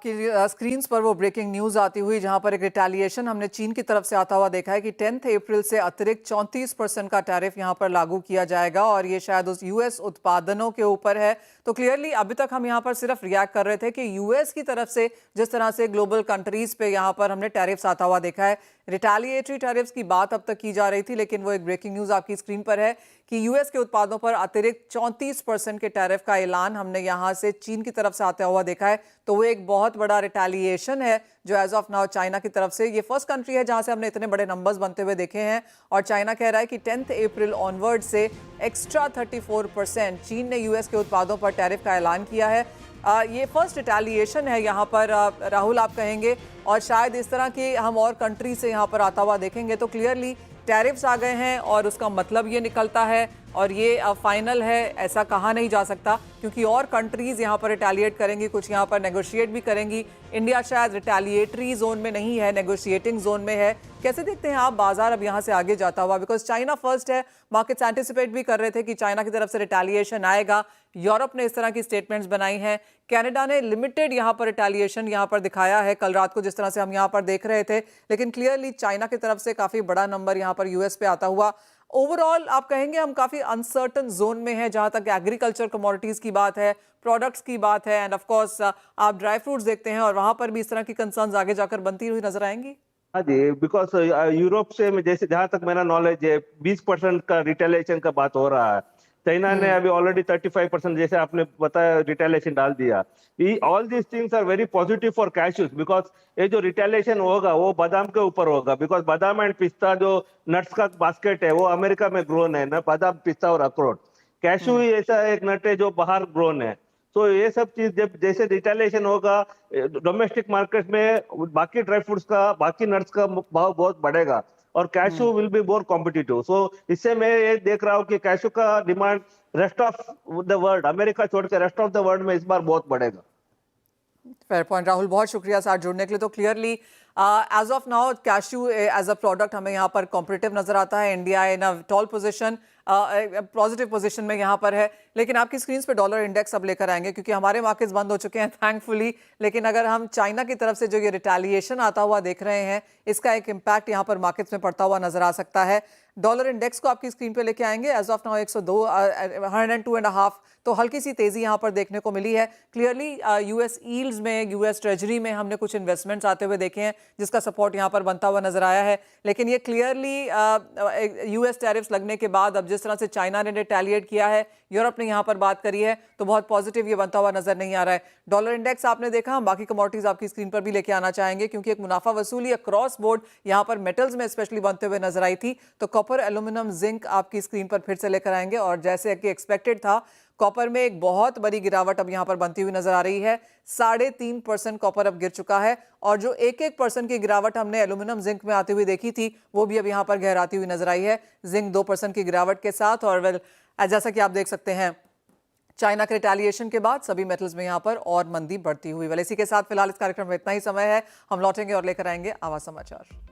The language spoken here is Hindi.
आपकी स्क्रीन पर वो ब्रेकिंग न्यूज आती हुई जहां पर एक रिटेलिएशन हमने चीन की तरफ से आता हुआ देखा है कि 10 अप्रैल से अतिरिक्त 34% का टैरिफ यहां पर लागू किया जाएगा और ये शायद उस यूएस उत्पादनों के ऊपर है। तो क्लियरली अभी तक हम यहां पर सिर्फ रिएक्ट कर रहे थे कि यूएस की तरफ से जिस तरह से ग्लोबल कंट्रीज पे यहां पर हमने टैरिफ्स आता हुआ देखा है, रिटेलिएटरी टैरिफ्स की बात अब तक की जा रही थी, लेकिन वो एक ब्रेकिंग न्यूज आपकी स्क्रीन पर है कि यूएस के उत्पादों पर अतिरिक्त 34% के टैरिफ का ऐलान हमने यहां से चीन की तरफ से आता हुआ देखा है। तो वो एक बहुत बड़ा रिटेलिएशन है जो एज ऑफ नाउ चाइना की तरफ से, ये फर्स्ट कंट्री है जहां से हमने इतने बड़े नंबर्स बनते हुए देखे हैं और चाइना कह रहा है कि 10 अप्रैल ऑनवर्ड से एक्स्ट्रा 34% चीन ने यूएस के उत्पादों पर टैरिफ का ऐलान किया है। ये फर्स्ट रिटेलिएशन है यहाँ पर राहुल आप कहेंगे, और शायद इस तरह की हम और कंट्री से यहाँ पर आता हुआ देखेंगे तो क्लियरली टैरिफ्स आ गए हैं और उसका मतलब ये निकलता है और ये फाइनल है, ऐसा कहा नहीं जा सकता क्योंकि और कंट्रीज यहाँ पर रिटेलिएट करेंगी, कुछ यहाँ पर नेगोशिएट भी करेंगी। इंडिया शायद रिटेलिएटरी जोन में नहीं है, नेगोशिएटिंग जोन में है। कैसे देखते हैं आप बाजार अब यहाँ से आगे जाता हुआ, बिकॉज चाइना फर्स्ट है, मार्केट्स एंटिसिपेट भी कर रहे थे कि चाइना की तरफ से रिटेलिएशन आएगा। यूरोप ने इस तरह की स्टेटमेंट्स बनाई हैं, कनाडा ने लिमिटेड यहाँ पर रिटेलिएशन यहाँ पर दिखाया है कल रात को जिस तरह से हम यहाँ पर देख रहे थे, लेकिन क्लियरली चाइना की तरफ से काफी बड़ा नंबर यहाँ पर यूएस पे आता हुआ। ओवरऑल आप कहेंगे हम काफी अनसर्टन जोन में है जहां तक एग्रीकल्चर कमोडिटीज की बात है, प्रोडक्ट्स की बात है, एंड ऑफ कोर्स आप ड्राई फ्रूट्स देखते हैं और वहां पर भी इस तरह की कंसर्न्स आगे जाकर बनती हुई नजर आएंगी। हाँ जी, बिकॉज यूरोप से जैसे जहां तक मेरा नॉलेज है 20% का रिटेलिएशन का बात हो रहा है। चाइना ने अभी ऑलरेडी 35% जैसे आपने बताया रिटेलिएशन डाल दिया। All these things are very positive for cashews, because ये जो रिटेलिएशन होगा वो बादाम के ऊपर होगा, बिकॉज बादाम एंड पिस्ता जो नट्स का बास्केट है वो अमेरिका में ग्रोन है ना, बादाम पिस्ता और अखरोट। कैश्यू ही ऐसा एक नट है जो बाहर ग्रोन है। तो ये सब चीज जब जैसे रिटेलिएशन होगा डोमेस्टिक मार्केट में बाकी ड्राई फ्रूट्स का, बाकी नट्स का भाव बहुत बढ़ेगा और cashew will be more competitive. So इससे मैं ये देख रहा हूँ कि कैशू का demand rest of the world, America छोड़ के रेस्ट ऑफ द वर्ल्ड में इस बार बहुत बढ़ेगा। फेयर पॉइंट राहुल, बहुत शुक्रिया साथ जुड़ने के लिए। तो clearly as of now cashew as a product हमें यहाँ पर कॉम्पिटिटिव नजर आता है। India in a tall position, positive position में यहाँ पर है, लेकिन आपकी स्क्रीन पे डॉलर इंडेक्स अब लेकर आएंगे क्योंकि हमारे मार्केट्स बंद हो चुके हैं थैंकफुली। लेकिन अगर हम चाइना की तरफ से जो ये रिटेलिएशन आता हुआ देख रहे हैं, इसका एक इम्पैक्ट यहाँ पर मार्केट्स में पड़ता हुआ नजर आ सकता है। डॉलर इंडेक्स को आपकी स्क्रीन पे लेके आएंगे। एज ऑफ नाउ 102 102.5, तो हल्की सी तेजी यहाँ पर देखने को मिली है। क्लियरली यूएस ईल्ड्स में, यूएस ट्रेजरी में हमने कुछ इन्वेस्टमेंट्स आते हुए देखे हैं जिसका सपोर्ट यहाँ पर बनता हुआ नजर आया है, लेकिन ये क्लियरली यूएस टैरिफ्स लगने के बाद अब जिस तरह से चाइना ने रिटेलिएट किया है, यूरोप ने यहाँ पर बात करी है, तो बहुत पॉजिटिव ये बनता हुआ नजर नहीं आ रहा है। डॉलर इंडेक्स आपने देखा, हम बाकी कमोडिटीज आपकी स्क्रीन पर भी लेके आना चाहेंगे क्योंकि एक मुनाफा वसूली अक्रॉस बोर्ड यहाँ पर मेटल्स में स्पेशली बनते हुए नजर आई थी। तो कॉपर, एल्यूमिनियम, जिंक आपकी स्क्रीन पर फिर से लेकर आएंगे और जैसे कि एक्सपेक्टेड था कॉपर में एक बहुत बड़ी गिरावट अब यहां पर बनती हुई नजर आ रही है। 3.5% कॉपर अब गिर चुका है और जो 1% की गिरावट हमने एल्यूमिनियम जिंक में आती हुई देखी थी वो भी अब यहां पर गहराती हुई नजर आई है, जिंक 2% की गिरावट के साथ। और वेल जैसा कि आप देख सकते हैं चाइना के रिटेलिएशन के बाद सभी मेटल्स में यहां पर और मंदी बढ़ती हुई। वेल इसी के साथ फिलहाल इस कार्यक्रम में इतना ही समय है, हम लौटेंगे और लेकर आएंगे आवाज समाचार।